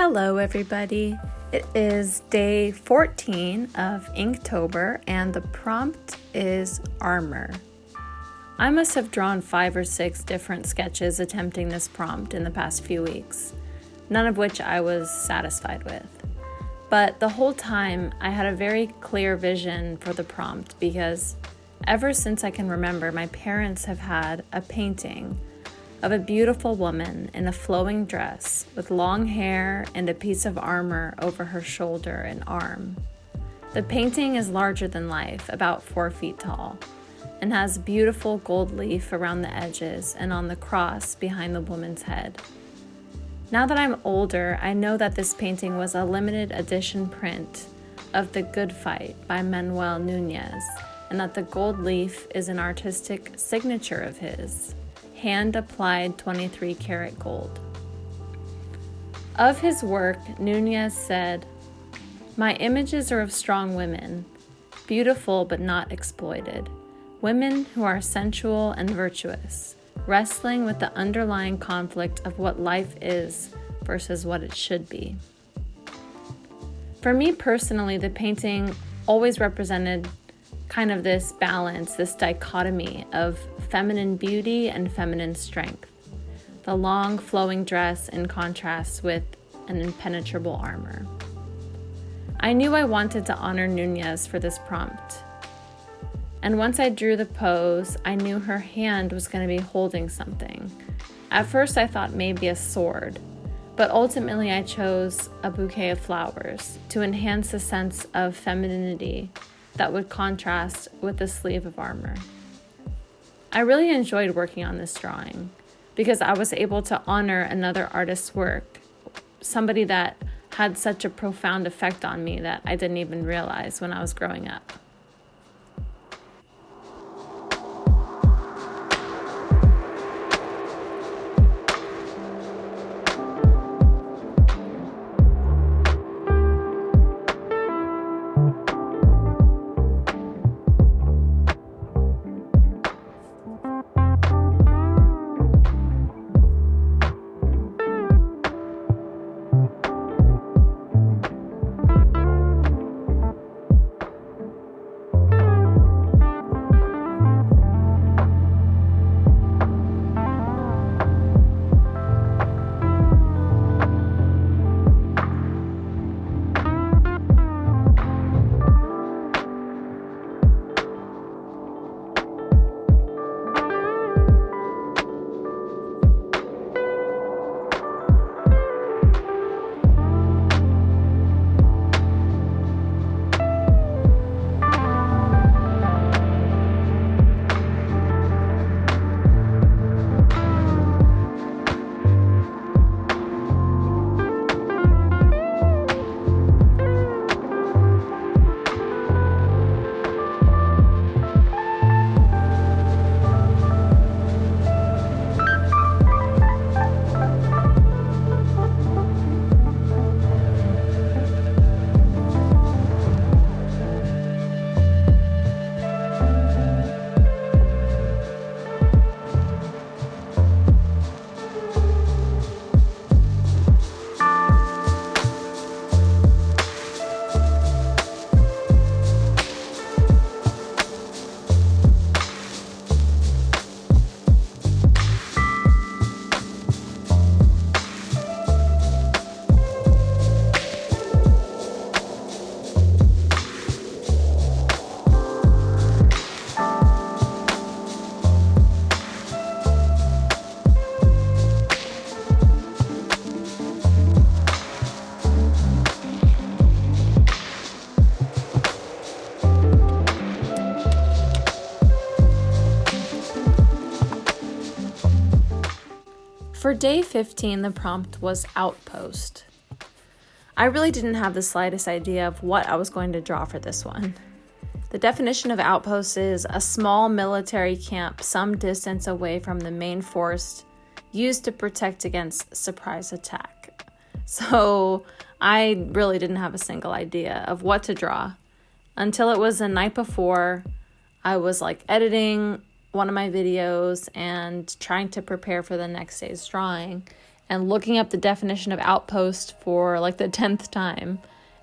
Hello everybody, it is day 14 of Inktober and the prompt is armor. I must have drawn 5 or 6 different sketches attempting this prompt in the past few weeks, none of which I was satisfied with. But the whole time I had a very clear vision for the prompt because ever since I can remember, my parents have had a painting of a beautiful woman in a flowing dress with long hair and a piece of armor over her shoulder and arm. The painting is larger than life, about 4 feet tall, and has beautiful gold leaf around the edges and on the cross behind the woman's head. Now that I'm older, I know that this painting was a limited edition print of The Good Fight by Manuel Nunez, and that the gold leaf is an artistic signature of his. Hand-applied 23-karat gold. Of his work, Nunez said, "My images are of strong women, beautiful but not exploited, women who are sensual and virtuous, wrestling with the underlying conflict of what life is versus what it should be." For me personally, the painting always represented kind of this balance, this dichotomy of feminine beauty and feminine strength. The long flowing dress in contrast with an impenetrable armor. I knew I wanted to honor Nunez for this prompt. And once I drew the pose, I knew her hand was going to be holding something. At first I thought maybe a sword, but ultimately I chose a bouquet of flowers to enhance the sense of femininity that would contrast with the sleeve of armor. I really enjoyed working on this drawing because I was able to honor another artist's work, somebody that had such a profound effect on me that I didn't even realize when I was growing up. For day 15, the prompt was outpost. I really didn't have the slightest idea of what I was going to draw for this one. The definition of outpost is a small military camp some distance away from the main force used to protect against surprise attack. So I really didn't have a single idea of what to draw until it was the night before. I was editing one of my videos and trying to prepare for the next day's drawing. and looking up the definition of outpost for like the 10th time.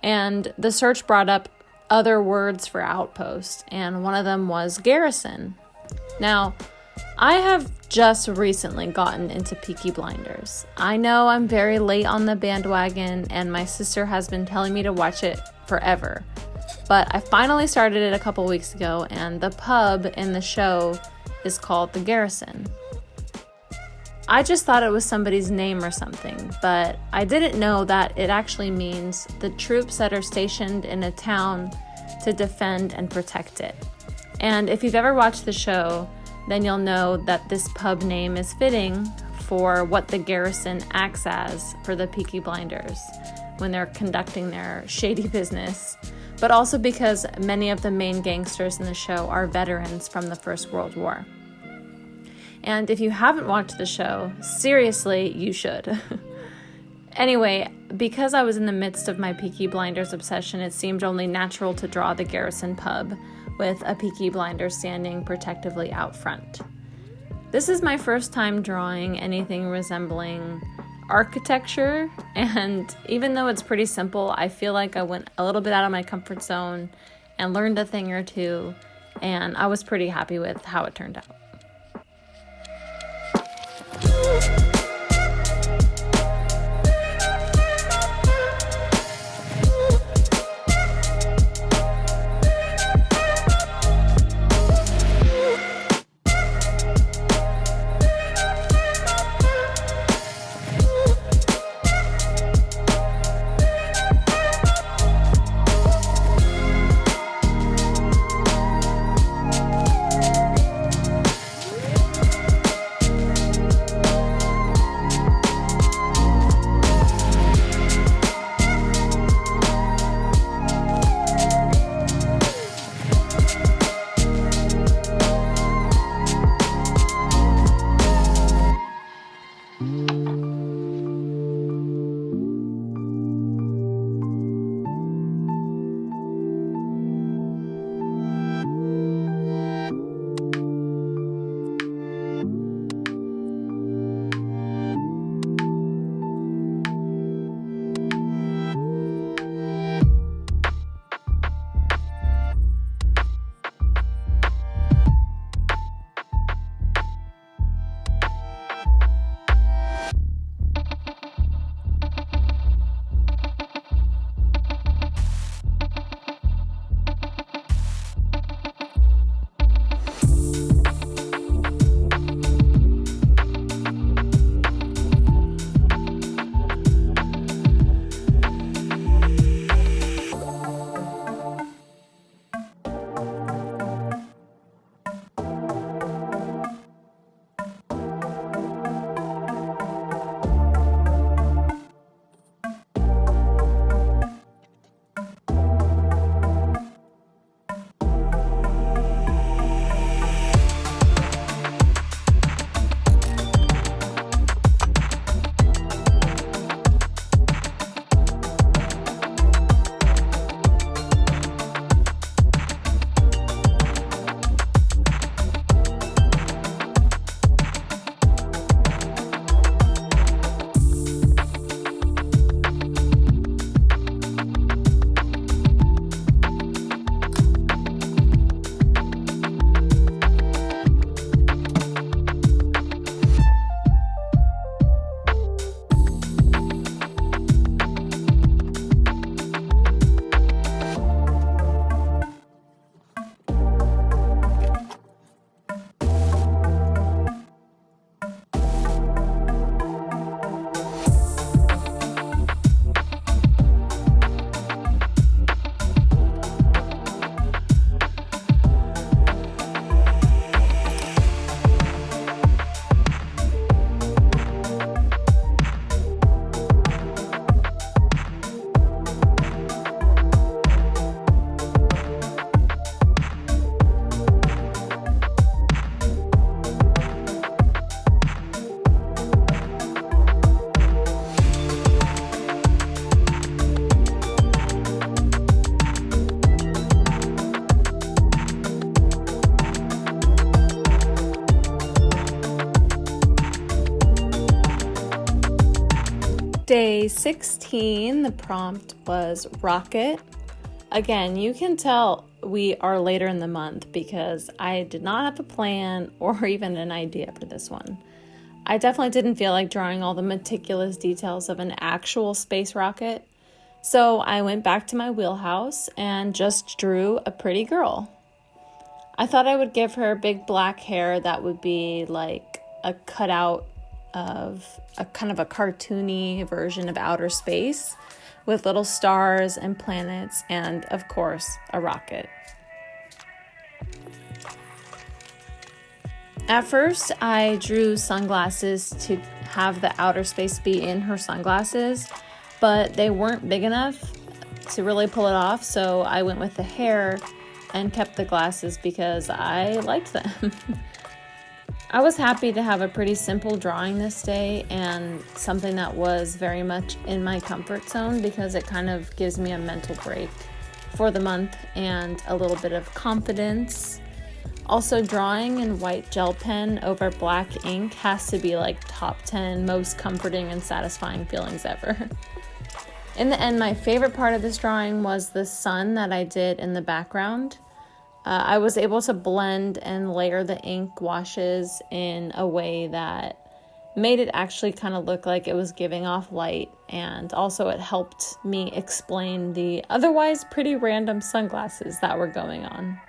And the search brought up other words for outpost, and one of them was garrison. Now, I have just recently gotten into Peaky Blinders. I know I'm very late on the bandwagon, and my sister has been telling me to watch it forever. But I finally started it a couple weeks ago, and the pub in the show is called the Garrison. I just thought it was somebody's name or something, but I didn't know that it actually means the troops that are stationed in a town to defend and protect it. And if you've ever watched the show, then you'll know that this pub name is fitting for what the garrison acts as for the Peaky Blinders when they're conducting their shady business, but also because many of the main gangsters in the show are veterans from the First World War. And if you haven't watched the show, seriously, you should. Anyway, because I was in the midst of my Peaky Blinders obsession, it seemed only natural to draw the Garrison pub with a Peaky Blinder standing protectively out front. This is my first time drawing anything resembling architecture, and even though it's pretty simple, I feel like I went a little bit out of my comfort zone and learned a thing or two, and I was pretty happy with how it turned out. Day 16, the prompt was rocket. Again, you can tell we are later in the month because I did not have a plan or even an idea for this one. I definitely didn't feel like drawing all the meticulous details of an actual space rocket, so I went back to my wheelhouse and just drew a pretty girl. I thought I would give her big black hair that would be like a cutout of a kind of a cartoony version of outer space with little stars and planets and, of course, a rocket. At first, I drew sunglasses to have the outer space be in her sunglasses, but they weren't big enough to really pull it off, so I went with the hair and kept the glasses because I liked them. I was happy to have a pretty simple drawing this day and something that was very much in my comfort zone because it kind of gives me a mental break for the month and a little bit of confidence. Also, drawing in white gel pen over black ink has to be like top 10 most comforting and satisfying feelings ever. In the end, my favorite part of this drawing was the sun that I did in the background. I was able to blend and layer the ink washes in a way that made it actually kind of look like it was giving off light, and also it helped me explain the otherwise pretty random sunglasses that were going on.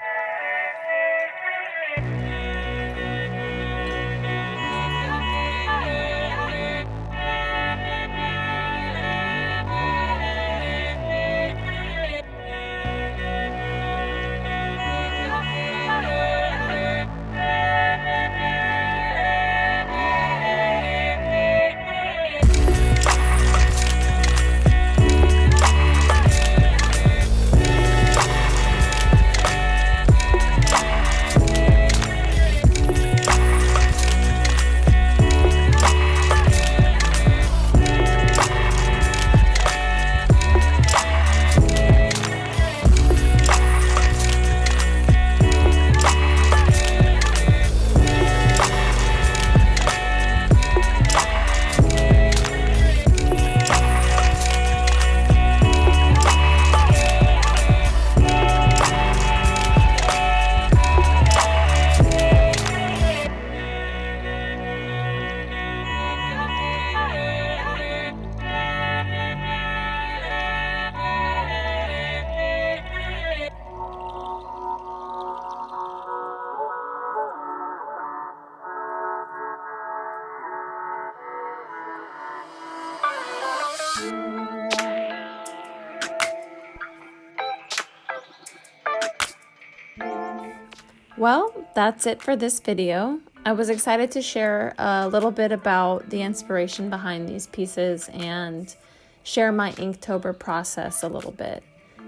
Well, that's it for this video. I was excited to share a little bit about the inspiration behind these pieces and share my Inktober process a little bit.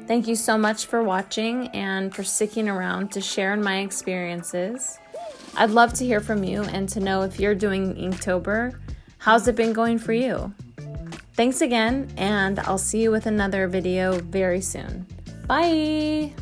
Thank you so much for watching and for sticking around to share in my experiences. I'd love to hear from you and to know if you're doing Inktober. How's it been going for you? Thanks again, and I'll see you with another video very soon. Bye!